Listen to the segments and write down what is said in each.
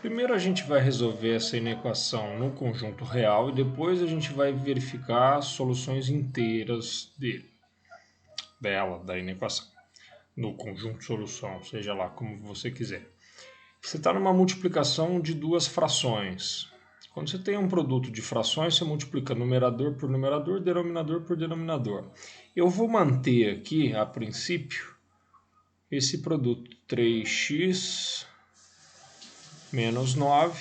Primeiro a gente vai resolver essa inequação no conjunto real e depois a gente vai verificar as soluções inteiras da inequação, no conjunto solução, seja lá como você quiser. Você está numa multiplicação de duas frações. Quando você tem um produto de frações, você multiplica numerador por numerador, denominador por denominador. Eu vou manter aqui, a princípio, esse produto 3x menos 9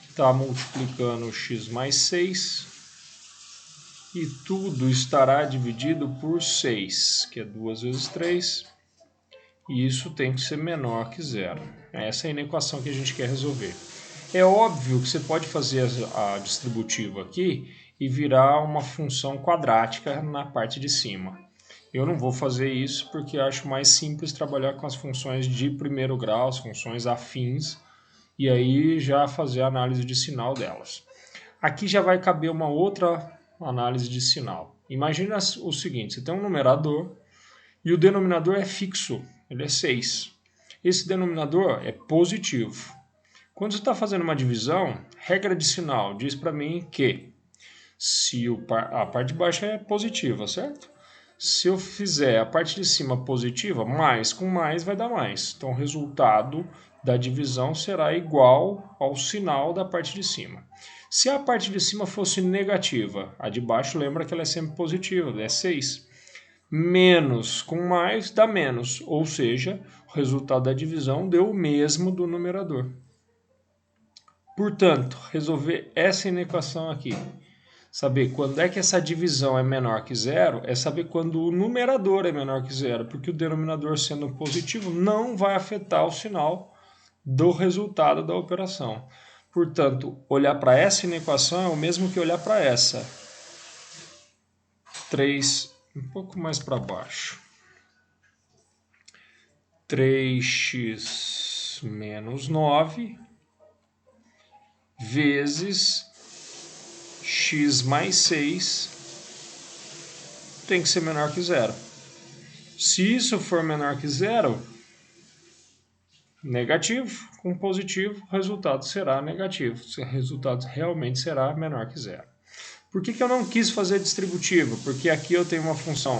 está multiplicando x mais 6 e tudo estará dividido por 6, que é 2 vezes 3, e isso tem que ser menor que zero. Essa é a inequação que a gente quer resolver. É óbvio que você pode fazer a distributiva aqui e virar uma função quadrática na parte de cima. Eu não vou fazer isso porque acho mais simples trabalhar com as funções de primeiro grau, as funções afins, e aí já fazer a análise de sinal delas. Aqui já vai caber uma outra análise de sinal. Imagina o seguinte, você tem um numerador e o denominador é fixo, ele é 6. Esse denominador é positivo. Quando você está fazendo uma divisão, regra de sinal diz para mim que se a parte de baixo é positiva, certo? Se eu fizer a parte de cima positiva, mais com mais vai dar mais. Então o resultado da divisão será igual ao sinal da parte de cima. Se a parte de cima fosse negativa, a de baixo lembra que ela é sempre positiva, é 6. Menos com mais dá menos, ou seja, o resultado da divisão deu o mesmo do numerador. Portanto, resolver essa inequação aqui, saber quando é que essa divisão é menor que zero, é saber quando o numerador é menor que zero, porque o denominador sendo positivo não vai afetar o sinal do resultado da operação. Portanto, olhar para essa inequação é o mesmo que olhar para essa. 3, um pouco mais para baixo. 3x menos 9 vezes x mais 6 tem que ser menor que zero. Se isso for menor que zero, negativo com positivo, o resultado será negativo. O resultado realmente será menor que zero. Por que eu não quis fazer distributivo? Porque aqui eu tenho uma função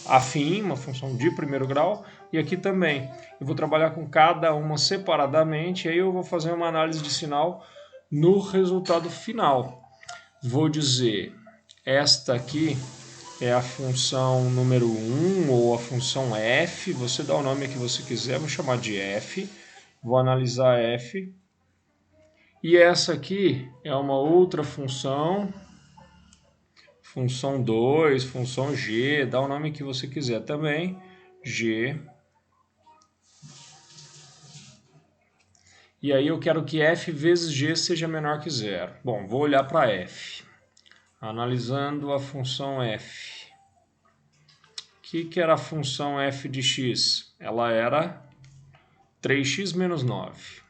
afim, uma função de primeiro grau, e aqui também. Eu vou trabalhar com cada uma separadamente, e aí eu vou fazer uma análise de sinal no resultado final. Vou dizer, esta aqui é a função número 1 ou a função f, você dá o nome que você quiser, vou chamar de f, vou analisar f. E essa aqui é uma outra função 2, função g, dá o nome que você quiser também, g. E aí eu quero que f vezes g seja menor que zero. Bom, vou olhar para f. Analisando a função f. O que era a função f de x? Ela era 3x menos 9.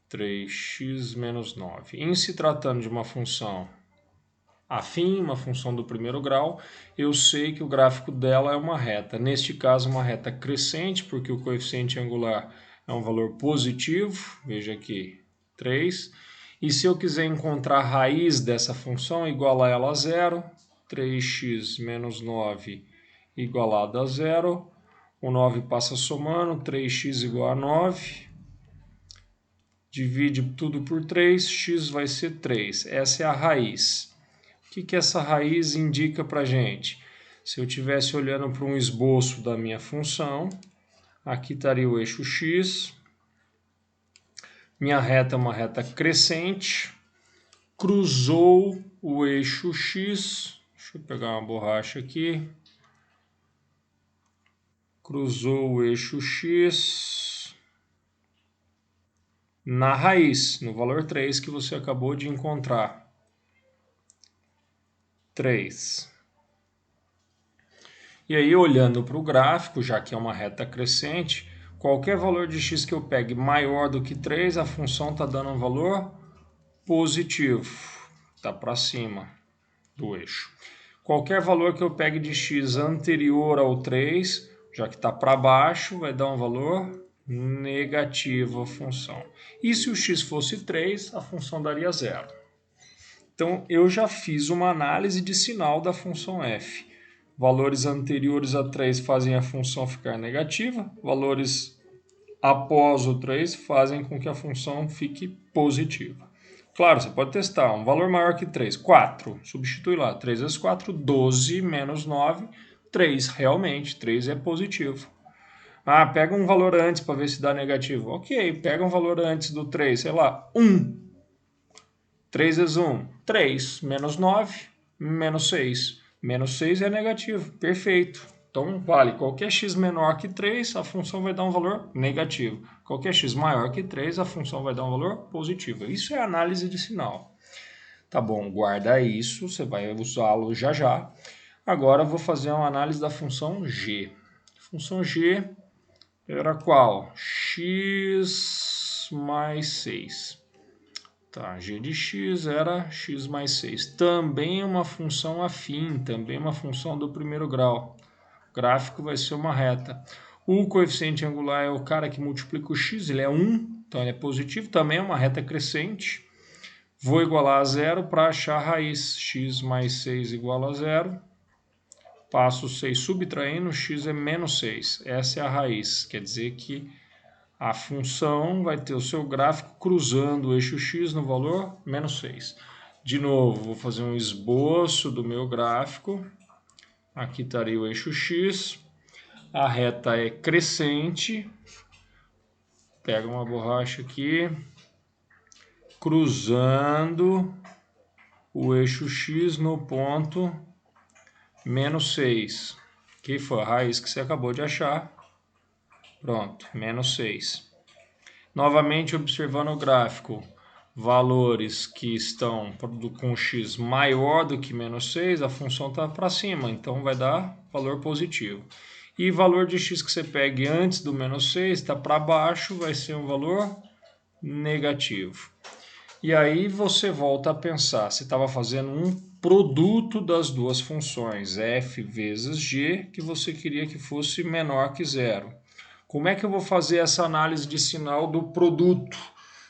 3x menos 9. Em se tratando de uma função afim, uma função do primeiro grau, eu sei que o gráfico dela é uma reta. Neste caso, uma reta crescente, porque o coeficiente angular é um valor positivo. Veja aqui, 3. E se eu quiser encontrar a raiz dessa função, igualar ela a zero, 3x menos 9 igualado a zero, o 9 passa somando, 3x igual a 9, divide tudo por 3, x vai ser 3. Essa é a raiz. O que essa raiz indica para a gente? Se eu estivesse olhando para um esboço da minha função, aqui estaria o eixo x, minha reta é uma reta crescente, cruzou o eixo x, deixa eu pegar uma borracha aqui, cruzou o eixo x na raiz, no valor 3 que você acabou de encontrar. 3. E aí, olhando para o gráfico, já que é uma reta crescente, qualquer valor de x que eu pegue maior do que 3, a função está dando um valor positivo, está para cima do eixo. Qualquer valor que eu pegue de x anterior ao 3, já que está para baixo, vai dar um valor negativa a função. E se o x fosse 3, a função daria 0. Então, eu já fiz uma análise de sinal da função f. Valores anteriores a 3 fazem a função ficar negativa, valores após o 3 fazem com que a função fique positiva. Claro, você pode testar. Um valor maior que 3, 4. Substitui lá. 3 vezes 4, 12 menos 9, 3. Realmente, 3 é positivo. Ah, pega um valor antes para ver se dá negativo. Ok, pega um valor antes do 3, sei lá, 1. 3 vezes 1, 3. Menos 9, menos 6. Menos 6 é negativo. Perfeito. Então, vale, qualquer x menor que 3, a função vai dar um valor negativo. Qualquer x maior que 3, a função vai dar um valor positivo. Isso é análise de sinal. Tá bom, guarda isso, você vai usá-lo já já. Agora eu vou fazer uma análise da função g. Função g era qual? X mais 6. Tá, g de x era x mais 6. Também uma função afim, também uma função do primeiro grau. O gráfico vai ser uma reta. O coeficiente angular é o cara que multiplica o x, ele é 1, então ele é positivo. Também é uma reta crescente. Vou igualar a zero para achar a raiz. X mais 6 igual a zero. Passo 6 subtraindo, x é menos 6. Essa é a raiz, quer dizer que a função vai ter o seu gráfico cruzando o eixo x no valor menos 6. De novo, vou fazer um esboço do meu gráfico. Aqui estaria o eixo x. A reta é crescente. Pega uma borracha aqui. Cruzando o eixo x no ponto menos 6. Que foi a raiz que você acabou de achar. Pronto, menos 6. Novamente observando o gráfico, valores que estão com x maior do que menos 6, a função está para cima, então vai dar valor positivo. E valor de x que você pegue antes do menos 6 está para baixo, vai ser um valor negativo. E aí você volta a pensar, você estava fazendo um produto das duas funções, f vezes g, que você queria que fosse menor que zero. Como é que eu vou fazer essa análise de sinal do produto?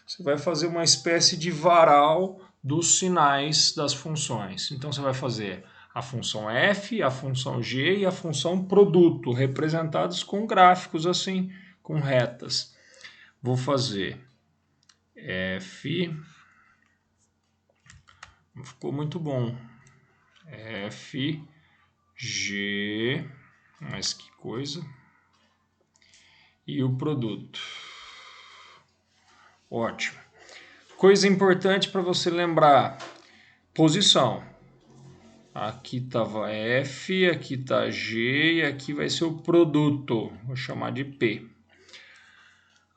Você vai fazer uma espécie de varal dos sinais das funções. Então você vai fazer a função f, a função g e a função produto, representados com gráficos assim, com retas. Vou fazer f... Ficou muito bom. F, G, mas que coisa. E o produto. Ótimo. Coisa importante para você lembrar. Posição. Aqui estava F, aqui está G e aqui vai ser o produto. Vou chamar de P.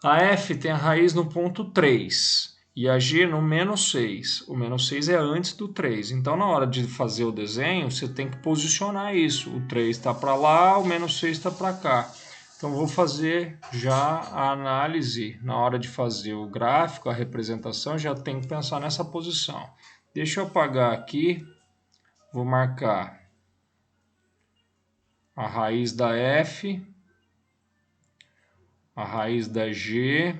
A F tem a raiz no ponto 3. E a G no menos 6. O menos 6 é antes do 3. Então, na hora de fazer o desenho, você tem que posicionar isso. O 3 está para lá, o menos 6 está para cá. Então, vou fazer já a análise. Na hora de fazer o gráfico, a representação, já tem que pensar nessa posição. Deixa eu apagar aqui. Vou marcar a raiz da F, a raiz da G...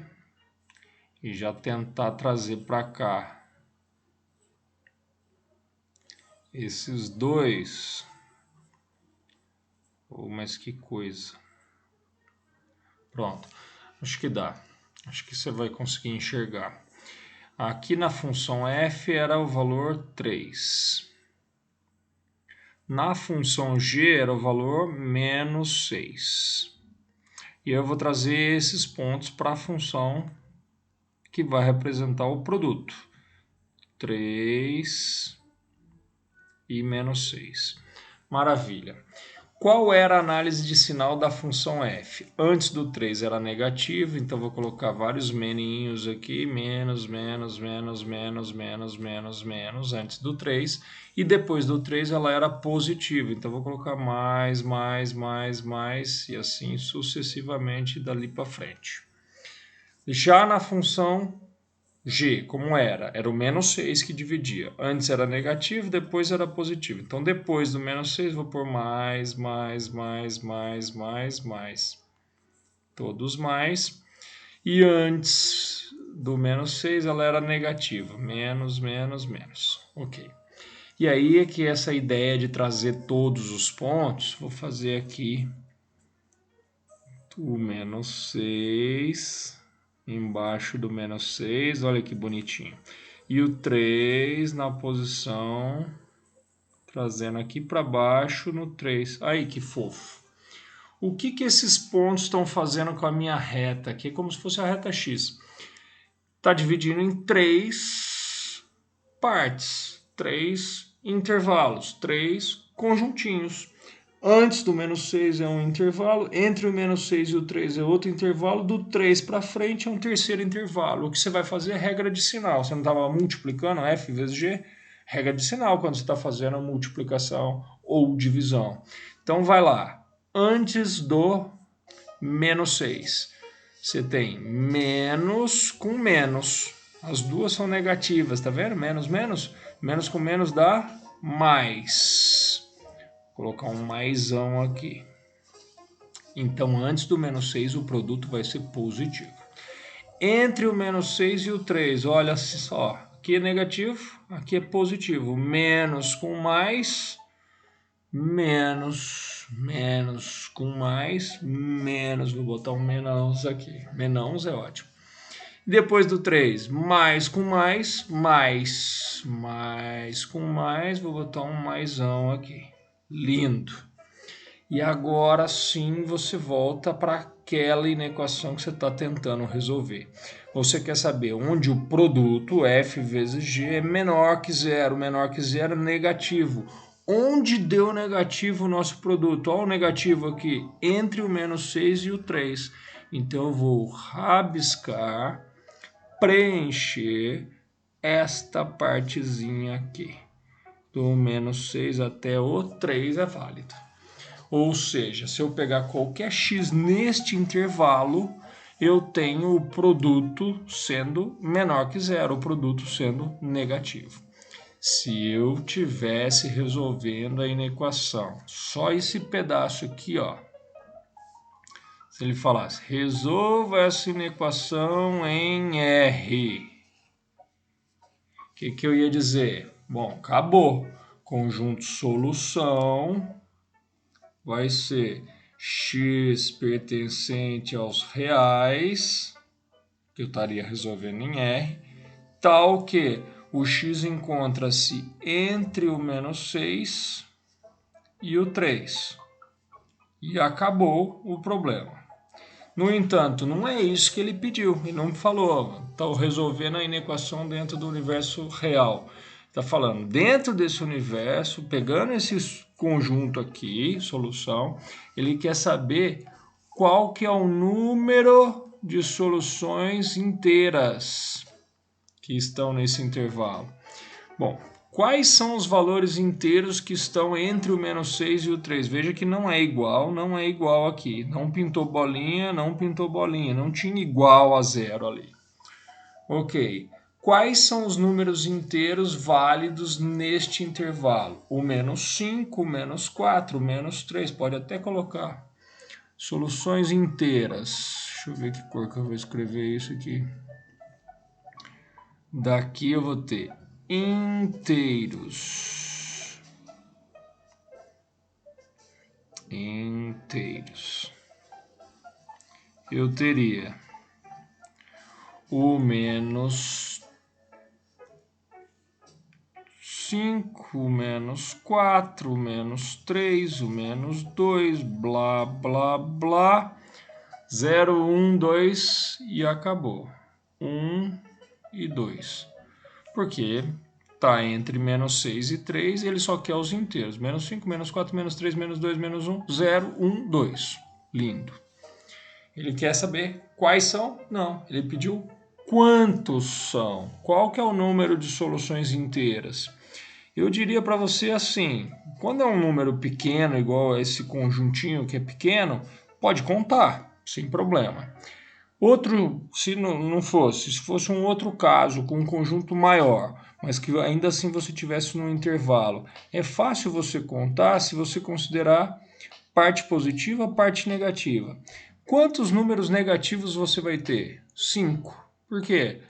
E já tentar trazer para cá esses dois. Oh, mas que coisa. Pronto. Acho que dá. Acho que você vai conseguir enxergar. Aqui na função f era o valor 3. Na função g era o valor menos 6. E eu vou trazer esses pontos para a função que vai representar o produto. 3 e menos 6. Maravilha. Qual era a análise de sinal da função f? Antes do 3 era negativo, então vou colocar vários meninhos aqui, menos, menos, menos, menos, menos, menos, menos, antes do 3. E depois do 3 ela era positiva, então vou colocar mais, mais, mais, mais, e assim sucessivamente dali para frente. Já na função g, como era? Era o menos 6 que dividia. Antes era negativo, depois era positivo. Então, depois do menos 6, vou pôr mais, mais, mais, mais, mais, mais. Todos mais. E antes do menos 6 ela era negativa. Menos, menos, menos. Ok. E aí é que essa ideia de trazer todos os pontos, vou fazer aqui o menos 6 embaixo do menos 6, olha que bonitinho. E o 3 na posição, trazendo aqui para baixo no 3. Aí que fofo. O que esses pontos estão fazendo com a minha reta aqui? É como se fosse a reta X. Está dividindo em 3 partes, 3 intervalos, 3 conjuntinhos. Antes do menos 6 é um intervalo, entre o menos 6 e o 3 é outro intervalo, do 3 para frente é um terceiro intervalo. O que você vai fazer é regra de sinal. Você não estava multiplicando F vezes G? Regra de sinal quando você está fazendo a multiplicação ou divisão. Então vai lá. Antes do menos 6, você tem menos com menos. As duas são negativas, tá vendo? Menos, menos. Menos com menos dá mais. Vou colocar um maisão aqui. Então, antes do menos 6, o produto vai ser positivo. Entre o menos 6 e o 3, olha só. Aqui é negativo, aqui é positivo. Menos com mais, menos, menos com mais, menos. Vou botar um menos aqui. Menos é ótimo. Depois do 3, mais com mais, mais, mais com mais. Vou botar um maisão aqui. Lindo. E agora sim você volta para aquela inequação que você está tentando resolver. Você quer saber onde o produto F vezes G é menor que zero é negativo. Onde deu negativo o nosso produto? Olha o negativo aqui, entre o menos 6 e o 3. Então eu vou rabiscar, preencher esta partezinha aqui. Do menos 6 até o 3 é válido. Ou seja, se eu pegar qualquer x neste intervalo, eu tenho o produto sendo menor que zero, o produto sendo negativo. Se eu tivesse resolvendo a inequação, só esse pedaço aqui, ó. Se ele falasse, resolva essa inequação em R. O que eu ia dizer? Bom, acabou. Conjunto solução vai ser x pertencente aos reais, que eu estaria resolvendo em R, tal que o x encontra-se entre o menos 6 e o 3. E acabou o problema. No entanto, não é isso que ele pediu. Ele não falou, estou resolvendo a inequação dentro do universo real. Está falando, dentro desse universo, pegando esse conjunto aqui, solução, ele quer saber qual que é o número de soluções inteiras que estão nesse intervalo. Bom, quais são os valores inteiros que estão entre o menos 6 e o 3? Veja que não é igual aqui. Não pintou bolinha, não tinha igual a zero ali. Ok. Quais são os números inteiros válidos neste intervalo? O menos 5, o menos 4, o menos 3. Pode até colocar soluções inteiras. Deixa eu ver que cor que eu vou escrever isso aqui. Daqui eu vou ter inteiros. Eu teria o menos 5, o menos 4, o menos 3, o menos 2, blá, blá, blá, 0, 1, 2 e acabou. 1 e 2. Porque está entre menos 6 e 3 e ele só quer os inteiros. Menos 5, menos 4, menos 3, menos 2, menos 1, 0, 1, 2. Lindo. Ele quer saber quais são? Não, ele pediu quantos são. Qual que é o número de soluções inteiras? Eu diria para você assim, quando é um número pequeno, igual esse conjuntinho que é pequeno, pode contar, sem problema. Outro, se não fosse, se fosse um outro caso com um conjunto maior, mas que ainda assim você tivesse no intervalo, é fácil você contar se você considerar parte positiva, parte negativa. Quantos números negativos você vai ter? 5. Por quê?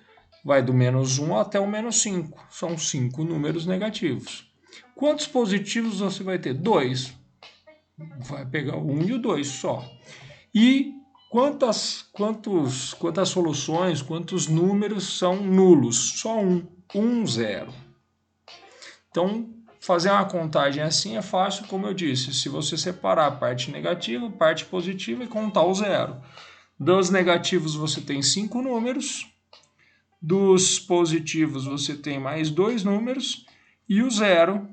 Vai do menos 1 até o menos 5. São 5 números negativos. Quantos positivos você vai ter? 2. Vai pegar o 1 e o 2 só. E quantas soluções, quantos números são nulos? Só um. 1, 0. Então, fazer uma contagem assim é fácil, como eu disse. Se você separar a parte negativa, parte positiva e contar o 0. Dos negativos você tem 5 números. Dos positivos você tem mais 2 números. E o 0,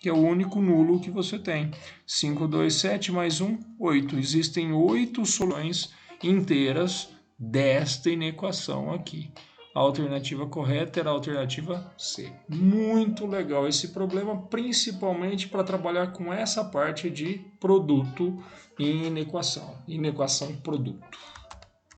que é o único nulo que você tem. 5, 2, 7 mais 1, 8. Existem 8 soluções inteiras desta inequação aqui. A alternativa correta era a alternativa C. Muito legal esse problema, principalmente para trabalhar com essa parte de produto em inequação produto.